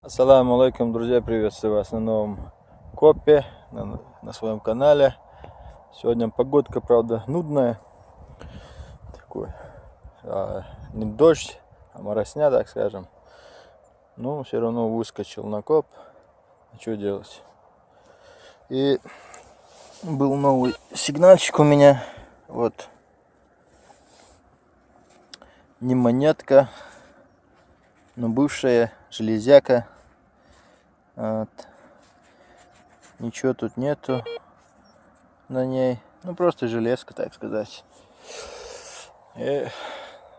Ассаламу алейкум, друзья, приветствую вас на новом копе, на своем канале. Сегодня погодка, правда, нудная, такой, не дождь, а моросня, так скажем. Но все равно выскочил на коп, что делать. И был новый сигнальчик у меня, вот, не монетка, но бывшая железяка. Вот. Ничего тут нету на ней, ну просто железка, так сказать. И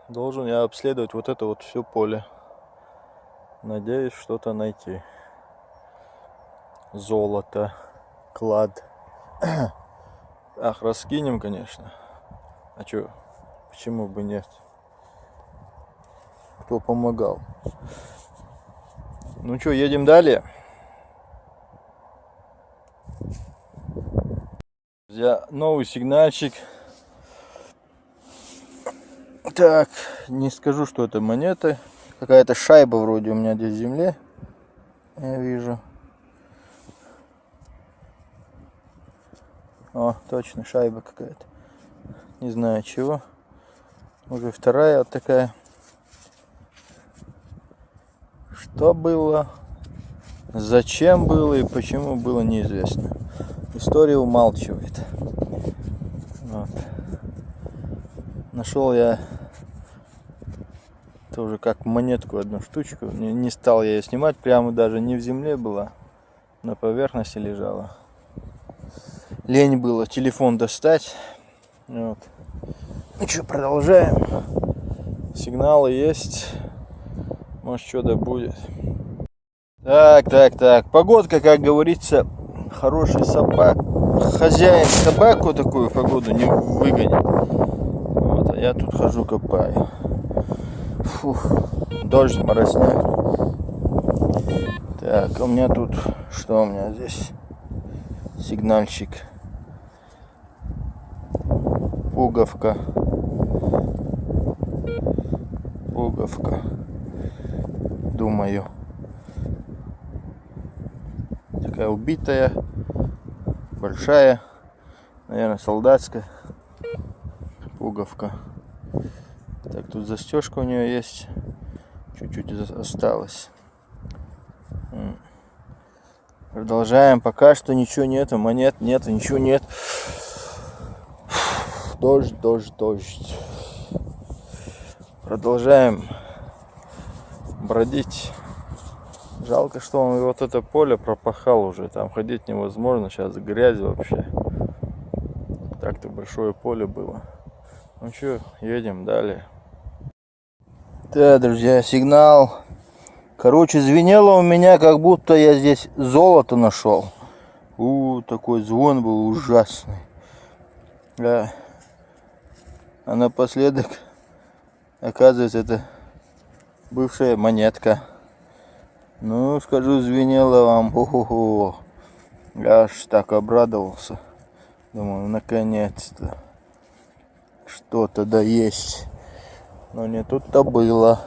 должен я обследовать вот это вот все поле. Надеюсь что-то найти. Золото, клад. Ах, раскинем, конечно. А чё, почему бы нет? Кто помогал? Ну что, едем далее. Друзья, новый сигнальчик. Так, не скажу, что это монеты. Какая-то шайба вроде у меня здесь в земле. Я вижу. О, точно, шайба какая-то. Не знаю чего. Уже вторая вот такая. Что было, зачем было и почему было, неизвестно. История умалчивает. Вот. Нашел я тоже как монетку, одну штучку. Не стал я ее снимать, прямо даже не в земле была, на поверхности лежала. Лень было телефон достать. Вот. Ну что, продолжаем. Сигналы есть. Может, что-то будет. Так. Погодка, как говорится, хороший собак. Хозяин собаку такую погоду не выгонит. Вот, а я тут хожу, копаю. Фух, дождь, моросня. Так, у меня тут, что у меня здесь? Сигнальчик. Пуговка. Думаю. Такая убитая. Большая. Наверное, солдатская. Пуговка. Так, тут застежка у нее есть. Чуть-чуть осталось. Продолжаем. Пока что ничего нету. Монет нету, ничего нет. Дождь. Продолжаем бродить. Жалко, что он вот это поле пропахал уже. Там ходить невозможно. Сейчас грязь вообще. Так-то большое поле было. Ну что, едем далее. Да, друзья, сигнал. Короче, звенело у меня, как будто я здесь золото нашел. Такой звон был ужасный. Да. А напоследок, оказывается, это бывшая монетка. Ну, скажу, звенело вам. Ого-го. Я аж так обрадовался. Думаю, наконец-то что-то да есть. Но не тут-то было.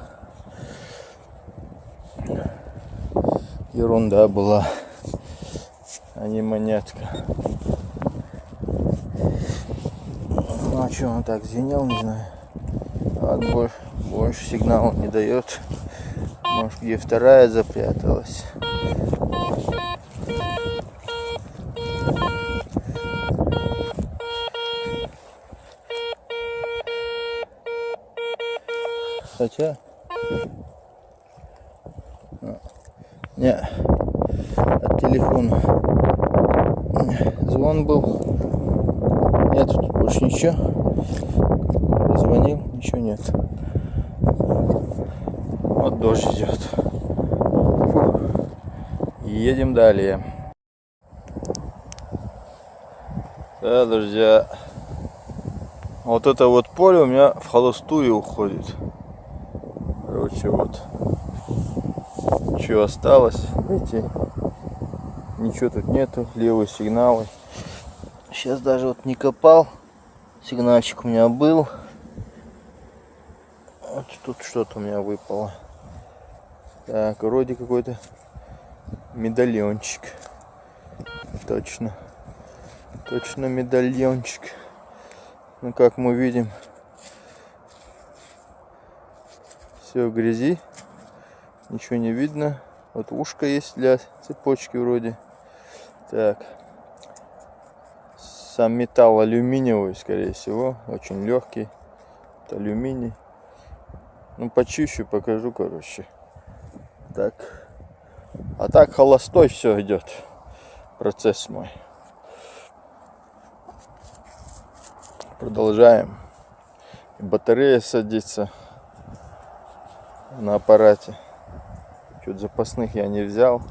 Ерунда была, а не монетка. Ну а что он так звенел, не знаю. Вот больше сигнала не дает. Может, где вторая запряталась. Хотя не, от телефона звон был. Нет, тут больше ничего. Звонил, ничего нет. Вот дождь идет. Фух. Едем далее. Да, друзья, вот это вот поле у меня в холостую уходит. Короче, вот что осталось, видите, ничего тут нету, левые сигналы. Сейчас даже вот не копал, сигнальчик у меня был. Вот тут что-то у меня выпало. Так, вроде какой-то медальончик. Точно. Точно медальончик. Ну, как мы видим, все в грязи. Ничего не видно. Вот ушко есть для цепочки вроде. Так. Сам металл алюминиевый, скорее всего. Очень легкий. Это алюминий. Ну, почищу, покажу, короче. Так. А так холостой все идет. Процесс мой. Продолжаем. Батарея садится на аппарате. Чуть запасных я не взял.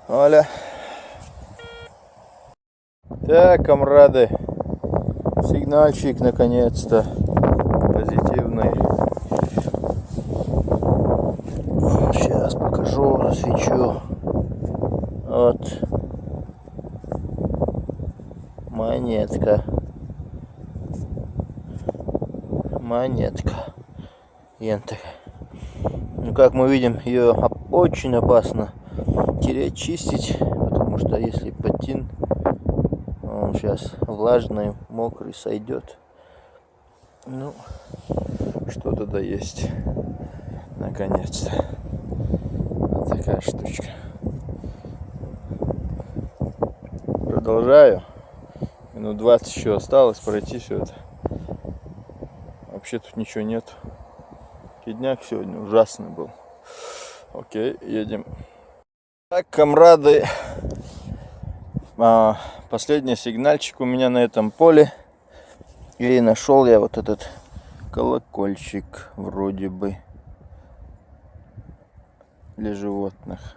Оля. Так, комрады. Сигнальчик наконец-то. Позитивный. Сейчас покажу, засвечу. Вот. Монетка. Монетка. Ента. Ну, как мы видим, ее очень опасно тереть, чистить, потому что если патин, он сейчас влажный, мокрый, сойдет. Ну, что-то да есть. Наконец-то. Вот такая штучка. Продолжаю. Минут 20 еще осталось пройти все это. Вообще тут ничего нет. Дняк сегодня ужасный был. Окей, едем. Так, комрады. Последний сигнальчик у меня на этом поле. И нашел я вот этот колокольчик вроде бы для животных.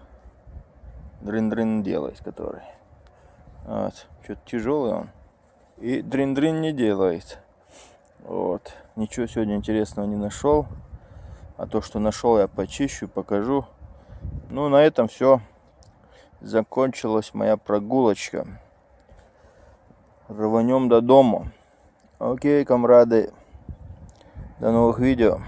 Дрын-дрын делает, который. Вот. Что-то тяжелый он. И дрын-дрын не делает. Вот. Ничего сегодня интересного не нашел. А то, что нашел, я почищу, покажу. Ну, на этом все. Закончилась моя прогулочка. Рванем до дома. Окей, комрады. До новых видео.